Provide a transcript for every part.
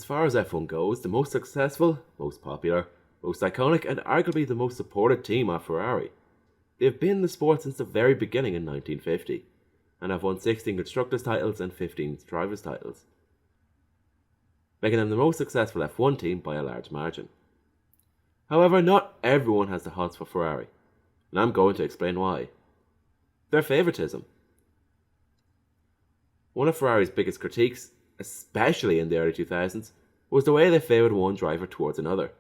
far as F1 goes, the most successful, most popular, most iconic, and arguably the most supported team are Ferrari. They have been in the sport since the very beginning in 1950, and have won 16 Constructors' titles and 15 Drivers' titles, making them the most successful F1 team by a large margin. However, not everyone has the hots for Ferrari, and I'm going to explain why. Their favoritism. One of Ferrari's biggest critiques, especially in the early 2000s, was the way they favoured one driver towards another.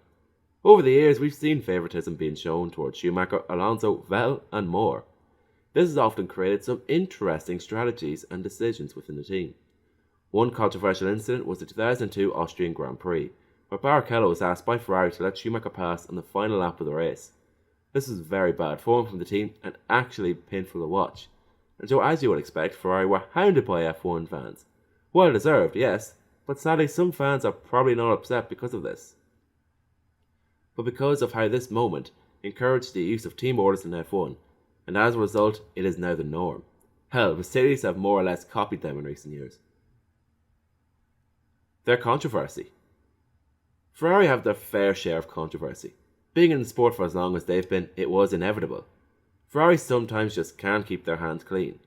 Over the years, we've seen favoritism being shown towards Schumacher, Alonso, Vettel, and more. This has often created some interesting strategies and decisions within the team. One controversial incident was the 2002 Austrian Grand Prix, where Barrichello was asked by Ferrari to let Schumacher pass on the final lap of the race. This was very bad form from the team and actually painful to watch. And so, as you would expect, Ferrari were hounded by F1 fans. Well deserved, yes, but sadly some fans are probably not upset because of this, but because of how this moment encouraged the use of team orders in F1, and as a result, it is now the norm. Hell, Mercedes have more or less copied them in recent years. Their controversy. Ferrari have their fair share of controversy. Being in the sport for as long as they've been, it was inevitable. Ferrari sometimes just can't keep their hands clean.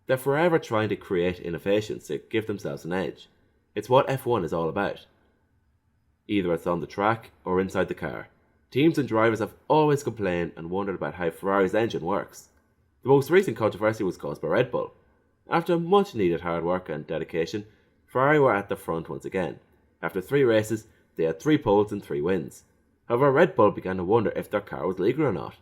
They're forever trying to create innovations to give themselves an edge. It's what F1 is all about. Either it's on the track or inside the car. Teams and drivers have always complained and wondered about how Ferrari's engine works. The most recent controversy was caused by Red Bull. After much needed hard work and dedication, Ferrari were at the front once again. After 3 races, they had 3 poles and 3 wins. However, Red Bull began to wonder if their car was legal or not.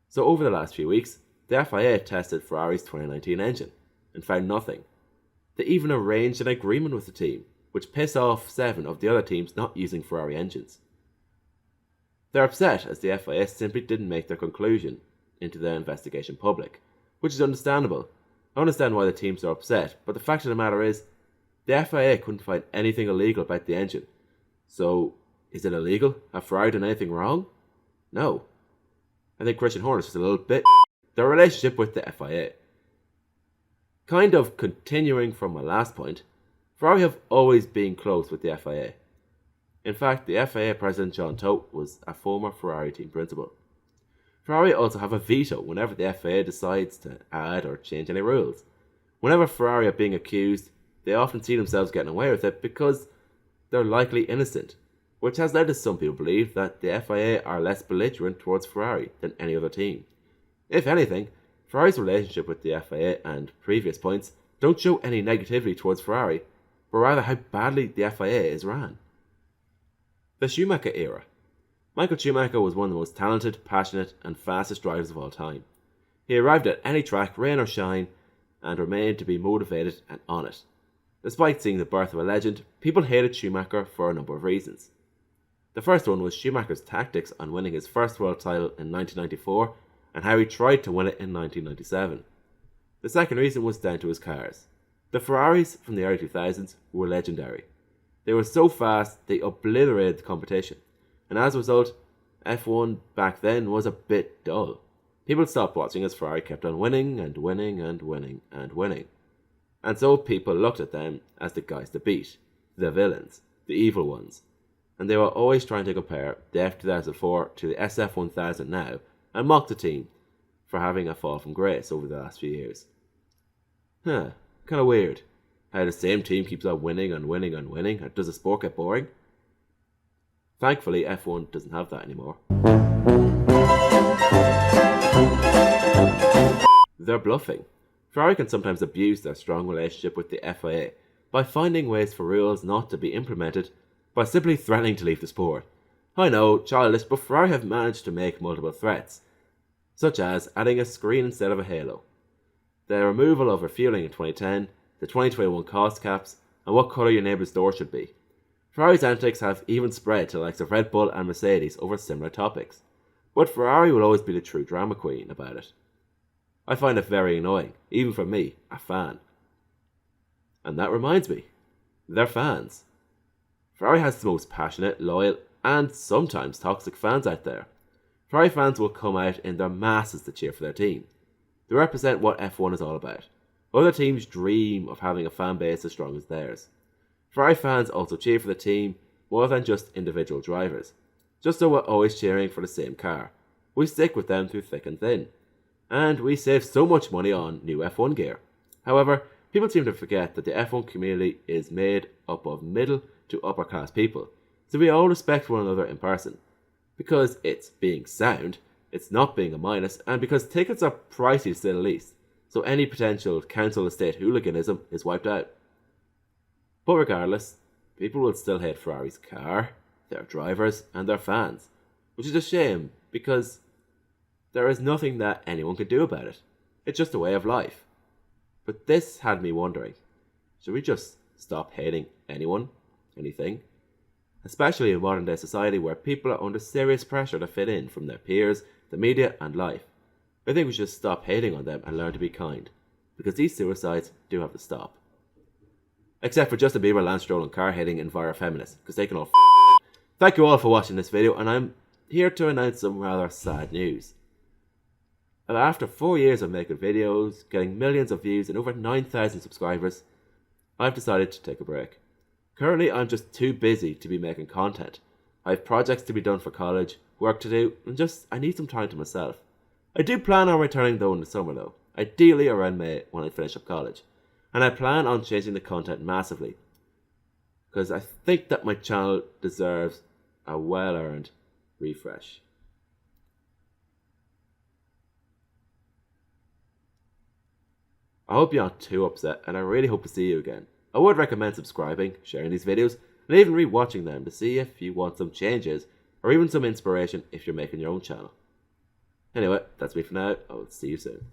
So over the last few weeks, the FIA tested Ferrari's 2019 engine and found nothing. They even arranged an agreement with the team, which pissed off 7 of the other teams not using Ferrari engines. They're upset as the FIA simply didn't make their conclusion into their investigation public, which is understandable. I understand why the teams are upset, but the fact of the matter is, the FIA couldn't find anything illegal about the engine. So, is it illegal? Have Ferrari done anything wrong? No. I think Christian Horner's just a little bit their relationship with the FIA. Kind of continuing from my last point, Ferrari have always been close with the FIA. In fact, the FIA president John Todt was a former Ferrari team principal. Ferrari also have a veto whenever the FIA decides to add or change any rules. Whenever Ferrari are being accused, they often see themselves getting away with it because they're likely innocent, which has led to some people believe that the FIA are less belligerent towards Ferrari than any other team. If anything, Ferrari's relationship with the FIA and previous points don't show any negativity towards Ferrari, but rather how badly the FIA is ran. The Schumacher Era. Michael Schumacher was one of the most talented, passionate, and fastest drivers of all time. He arrived at any track, rain or shine, and remained to be motivated and on it. Despite seeing the birth of a legend, people hated Schumacher for a number of reasons. The first one was Schumacher's tactics on winning his first world title in 1994 and how he tried to win it in 1997. The second reason was down to his cars. The Ferraris from the early 2000s were legendary. They were so fast they obliterated the competition, and as a result, F1 back then was a bit dull. People stopped watching as Ferrari kept on winning and winning and winning and winning. And so people looked at them as the guys to beat, the villains, the evil ones. And they were always trying to compare the F2004 to the SF1000 now and mock the team for having a fall from grace over the last few years. Kinda weird how the same team keeps on winning and winning and winning. Does the sport get boring? Thankfully, F1 doesn't have that anymore. They're bluffing. Ferrari can sometimes abuse their strong relationship with the FIA by finding ways for rules not to be implemented by simply threatening to leave the sport. I know, childish, but Ferrari have managed to make multiple threats, such as adding a screen instead of a halo, the removal of refueling in 2010, the 2021 cost caps, and what colour your neighbour's door should be. Ferrari's antics have even spread to the likes of Red Bull and Mercedes over similar topics, but Ferrari will always be the true drama queen about it. I find it very annoying, even for me, a fan. And that reminds me, they're fans. Ferrari has the most passionate, loyal, and sometimes toxic fans out there. Ferrari fans will come out in their masses to cheer for their team. They represent what F1 is all about. Other teams dream of having a fan base as strong as theirs. Ferrari fans also cheer for the team more than just individual drivers. Just so we're always cheering for the same car, we stick with them through thick and thin. And we save so much money on new F1 gear. However, people seem to forget that the F1 community is made up of middle to upper class people, so we all respect one another in person. Because it's being sound, it's not being a minus, and because tickets are pricey to say the least, so any potential council estate hooliganism is wiped out. But regardless, people will still hate Ferrari's car, their drivers, and their fans, which is a shame because there is nothing that anyone can do about it. It's just a way of life. But this had me wondering, should we just stop hating anyone, anything? Especially in modern day society where people are under serious pressure to fit in from their peers, the media, and life. I think we should stop hating on them and learn to be kind, because these suicides do have to stop. Except for Justin Bieber, Lance Stroll, and car hating Enviro feminists, because they can all Thank you all for watching this video, and I'm here to announce some rather sad news. After 4 years of making videos, getting millions of views and over 9,000 subscribers, I've decided to take a break. Currently, I'm just too busy to be making content. I have projects to be done for college, work to do, and I need some time to myself. I do plan on returning though in the summer though, ideally around May when I finish up college. And I plan on changing the content massively, because I think that my channel deserves a well-earned refresh. I hope you're not too upset, and I really hope to see you again. I would recommend subscribing, sharing these videos, and even rewatching them to see if you want some changes, or even some inspiration if you're making your own channel. Anyway, that's me for now. I will see you soon.